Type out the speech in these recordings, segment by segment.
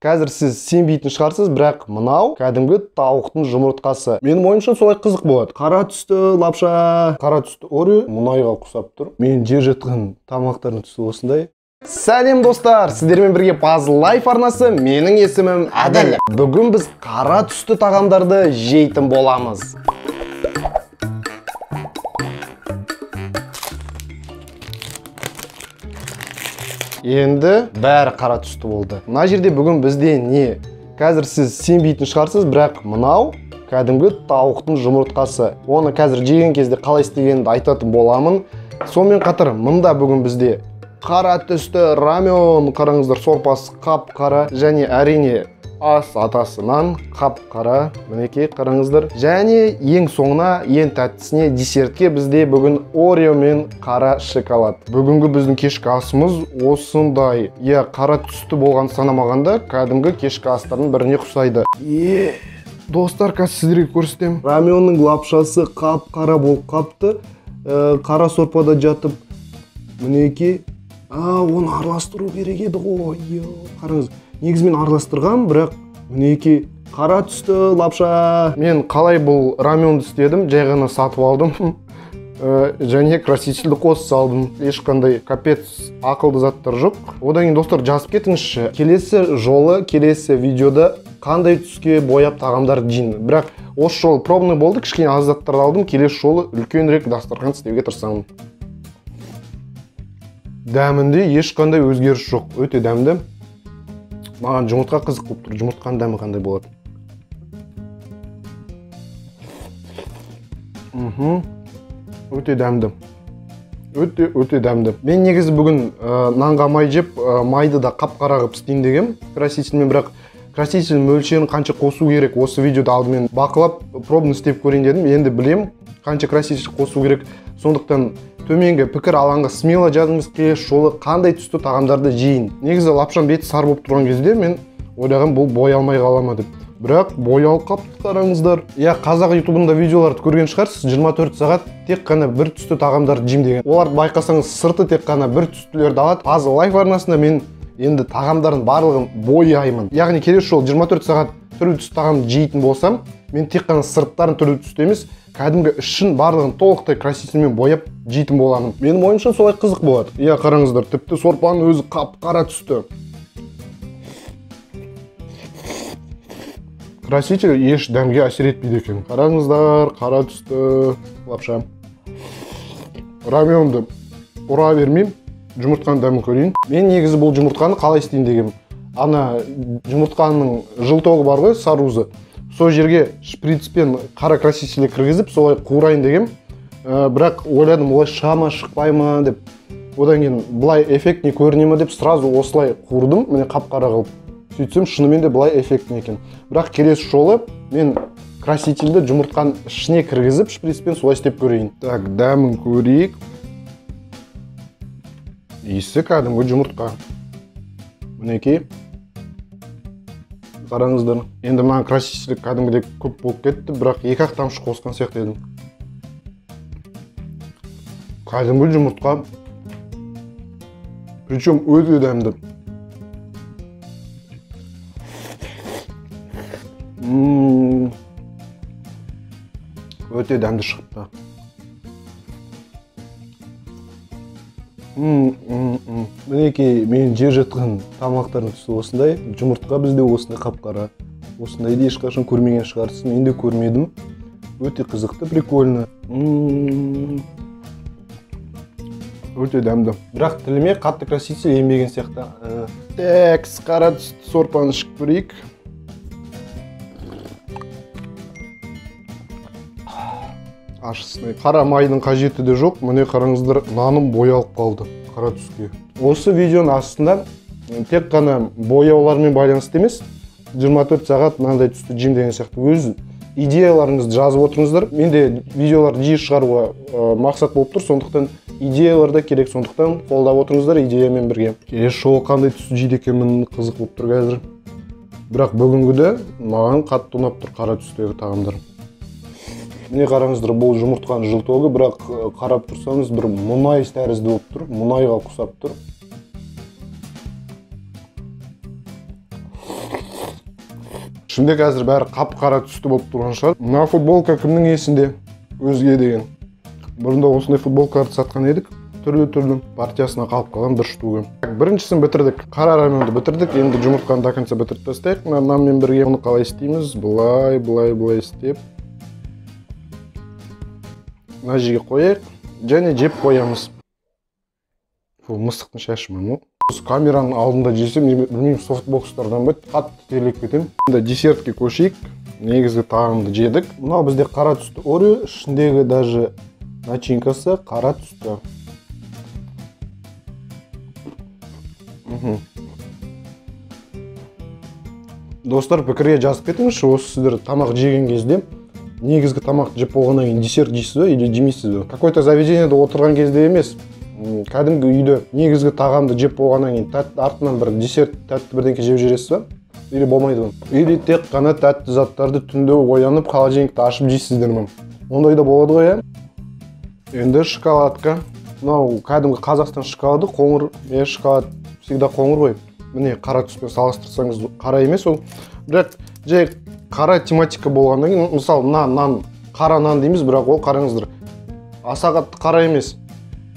Қазір сіз сенбейтін шығарсыз, бірақ мынау кәдімгі тауықтың жұмыртқасы. Менің ойымша солай қызық болады. Қара түсті лапша, қара түсті Орео мұнайға ұқсап тұр. Мен жеп жатқан тамақтардың түсі осындай. Сәлем достар, сіздермен бірге Puzzle Life арнасы, менің есімім Әділ. Бүгін біз қара түсті тағамдарды жейтін боламыз. Енді бәрі қара түсті болды. Мына жерде бүгін бізде не? Қазір сіз сенбейтін шығарсыз, бірақ мынау кәдімгі тауықтың жұмыртқасы. Оны қазір жеген кезде қалай істегенімді айтатын боламын. Сонымен қатар мында бүгін бізде қара түсті рамен, қараңыздар, сорпасы қап-қара, және әрине ас атасынан қап-қара, мінекей қараңыздар. Және ең соңына, ең тәттісіне десертке бізде бүгін Орео мен қара шоколад. Бүгінгі біздің кешкі асымыз осындай. Қара түсті болған санамағанда кәдімгі кешкі астардың біріне ұқсайды. Достар, қазір сіздерге көрсетем. Раменнің лапшасы қап-қара болып қапты. Қара сорпада жатып, мінекей. Оны араластыру керек еді ғой. Қараңыз, негізі мен араластырғам, бірақ мінекей қара түсті лапша. Мен қалай бұл раменді істедім, жай ғана сатып алдым. Және красительді қосып салдым. Ешқандай капец ақылды заттар жоқ. Одан кейін достар, жазып кетіңізші. Келесі жолы, келесі видеода қандай түске бояп тағамдарды жейін. Бірақ осы жолы пробный болды, кішкене аз заттарды алдым. Келесі жолы үлкенірек дастархан істеуге тырысамын. Дәмінде ешқандай өзгеріс жоқ, өте дәмді. Маған жұмыртқа қызық болып тұр. Жұмыртқаның дәмі қандай болады? Өте дәмді. Өте дәмді. Мен негізі бүгін нанға май жеп, майды да қап-қара қылып істейін дегем. Красительмен, бірақ краситель мөлшерін қанша қосу керек, осы видеода алдымен бақылап, пробный істеп көрейін дедім. Енді білем, қанша краситель қосу керек. Сондықтан төменгі пікір алаңға смело жазыңыз, келесі жолы қандай түсті тағамдарды жейін. Негізі лапшам беті сары болып тұрған кезде мен ойлағам, бұл боялмай қала ма деп. Бірақ боялып қапты, қараңыздар. Қазақ ютубында видеоларды көрген шығарсыз, 24 сағат тек қана бір түсті тағамдарды жейм деген. Оларды байқасаңыз, сырты тек қана бір түстілерді алады. Puzzle Life арнасында мен енді тағамдардың барлығын бояймын. Яғни келесі жолы 24 сағат түрлі түсті тағамды жейтін болсам, мен тек қана сырттарын түрлі түсті емес, кәдімгі ішін барлығын толықтай красительмен бояп жейтін боламын. Менің ойымша солай қызық болады. Қараңыздар, тіпті сорпаның өзі қап-қара түсті. Краситель еш дәмге әсер етпейді екен. Қараңыздар, қара түсті лапша. Раменді ұра бермеймін, жұмыртқаның дәмін көрейін. Мен негізі бұл жұмыртқаны қалай істейін дегем. Ана жұмыртқаның жылтоғы бар ғой, сарузы. Сол жерге шприцпен қара краситель кіргізіп, солай қуырайын дегем. Бірақ ойладым, олай шама шықпай ма деп. Одан кейін бұлай эффектіне көріне ме деп сразу осылай қуырдым, міне қап-қара қылып. Сөйтсем, шынымен де бұлай эффектіне екен. Бірақ келесі жолы мен красительді жұмыртқаның ішіне кіргізіп, шприцпен солай істеп көрейін. Так, дәмін көрейік. Иісі кәдімгі жұмыртқа. Мінекей. Қараңыздар. Енді маған краситель кәдімгідей көп болып кетті, бірақ екі-ақ тамшы қосқан сияқты едім. Кәдімгі жұмыртқа. Причем өте дәмді. Өте дәмді шығыпты. Мінекей мен жеп жатқан тамақтардың түсі осындай. Жұмыртқа бізде осындай қап-қара. Осындайды ешқашан көрмеген шығарсыз. Мен де көрмедім. Өте қызықты, прикольно. Өте дәмді. Бірақ тіліме қатты краситель ембеген сияқты. Тәкс, қара түсті сорпаны ішіп көрейік. Ашысынай. Қара майдың қажеті де жоқ. Міне қараңыздар, наным боялып қалды қара түске. Осы видеоның астында тек қана бояулармен байланысты емес, 24 сағат мынандай түсті жейм деген сияқты өз идеяларыңызды жазып отырыңыздар. Менде видеоларды жиі шығаруға мақсат болып тұр, сондықтан идеялар да керек, сондықтан қолдап отырыңыздар идеямен бірге. Келесі жолы қандай түсті жейді екенмін, қызық болып тұр қазір. Бірақ бүгінгіде маған қатты ұнап тұр қара түстегі тағамдар. Міне қараңыздар, бұл жұмыртқаның жылтоғы, бірақ қарап тұрсаңыз бір мұнай тәрізді болып тұр, мұнайға ұқсап тұр. Ішімде қазір бәрі қап-қара түсті болып тұрған шығар. Мына футболка кімнің есінде? Өзге деген. Бұрында осындай футболкаларды сатқан едік. Түрлі партиясына қалып қалған бір штугы. Біріншісін бітірдік. Қара раменді бітірдік. Енді жұмыртқаны до конца бітіріп тастайық. Нанмен бірге оны қалай істейміз? Былай істеп. Мына жерге қояйық. Және жеп қоямыз. Бұл мысықтың шашы ма? Осы камераның алдында жесем, білмеймін, софтбокстардан ба қатты терлеп кетемін. Енді десертке көшейік. Негізгі тағамды жедік. Мынау бізде қара түсті Орео, ішіндегі даже начинкасы қара түсті. Достар, пікірге жазып кетіңізші, осы сіздер тамақ жеген кезде негізгі тамақ жеп болғаннан кейін десерт жейсіз бе, или жемейсіз бе? Какой-то заведениеде отырған кезде емес, кәдімгі үйде негізгі тағамды жеп болғаннан кейін артынан бір десерт тәтті бірдеңке жеп жүресіз бе? Или болмайды ма? Или тек қана тәтті заттарды түнде оянып холодильникті ашып жейсіздер ме? Ондай да болады ғой, Енді шоколадка. Мынау кәдімгі Қазақстан шоколады, қоңыр, шоколад всегда қоңыр ғой. Міне қара түспен салыстырсаңыз қара емес ол. Бірақ жай қара тематика болғаннан кейін, мысалы нан, қара нан дейміз, бірақ ол қараңыздар. Аса қатты қара емес.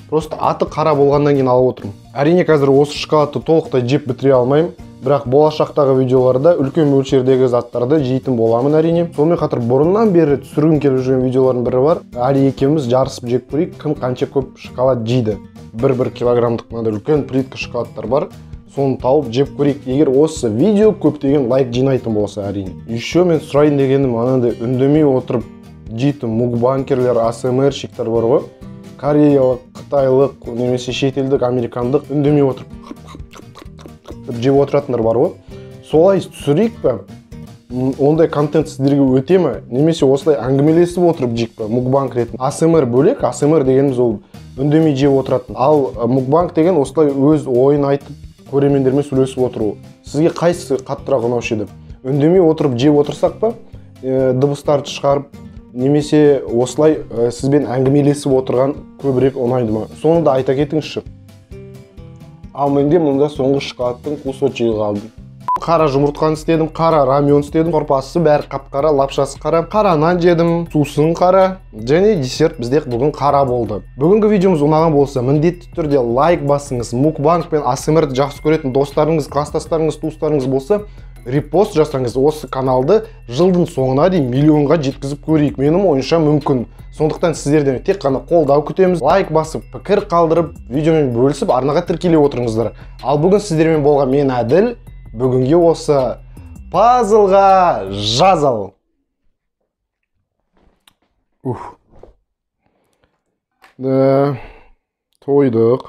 Просто аты қара болғаннан кейін алып отырмын. Әрине қазір осы шоколадты толықтай жеп бітіре алмаймын. Бірақ болашақтағы видеоларда үлкен мөлшердегі заттарды жейтін боламын әрине. Сонымен қатар бұрыннан бері түсіргім келіп жүрген видеолардың бірі бар. Али екеуміз жарысып жеп көрейік, кім қанша көп шоколад жейді. 1 килограммдық мынандай үлкен плитка шоколадтар бар. Соны тауып жеп көрейік. Егер осы видео көптеген лайк жинайтын болса әрине. Еще мен сұрайын дегенім, анандай үндемей отырып жейтін мукбанкерлер, ASMR-шиктер бар ғой. Кореялық, қытайлық, немесе шетелдік, американдық үндемей отырып жеп отыратындар бар ғой. Солай түсірейік пе? Ондай контент сіздерге өте ме? Немесе осылай әңгімелесіп отырып жейік пе? Мукбанк ретінде. ASMR бөлек, ASMR дегеніміз ол үндемей жеп отыратын. Ал мукбанк деген осылай өз ойын айтып, көрермендермен сөйлесіп отыру. Сізге қайсысы қаттырақ ұнаушы еді? Үндемей отырып жеп отырсақ па, дыбыстарды шығарып, немесе осылай сізбен әңгімелесіп отырған көбірек ұнайды ма? Соны да айта кетіңізші. Ал менде мұнда соңғы шоколадтың кусочегі қалды. Қара жұмыртқаны істедім, қара рамен істедім, қорпасы бәрі қап-қара, лапшасы қара, қара нан жедім, сусын қара, және десерт бізде бүгін қара болды. Бүгінгі видеомыз ұнаған болса, міндетті түрде лайк басыңыз. Мукбанк пен ASMR-ді жақсы көретін достарыңыз, кластастарыңыз, туыстарыңыз болса, репост жасаңыз. Осы каналды жылдың соңына дейін миллионға жеткізіп көрейік. Менің ойымша мүмкін. Сондықтан сіздерден тек қана қолдау күтеміз. Лайк басып, пікір қалдырып, видеомен бөлісіп, арнаға тіркеле отырыңыздар. Ал бүгін сіздермен болған мен Әділ. Бүгінге осы пазлға жазыл. Тойдық.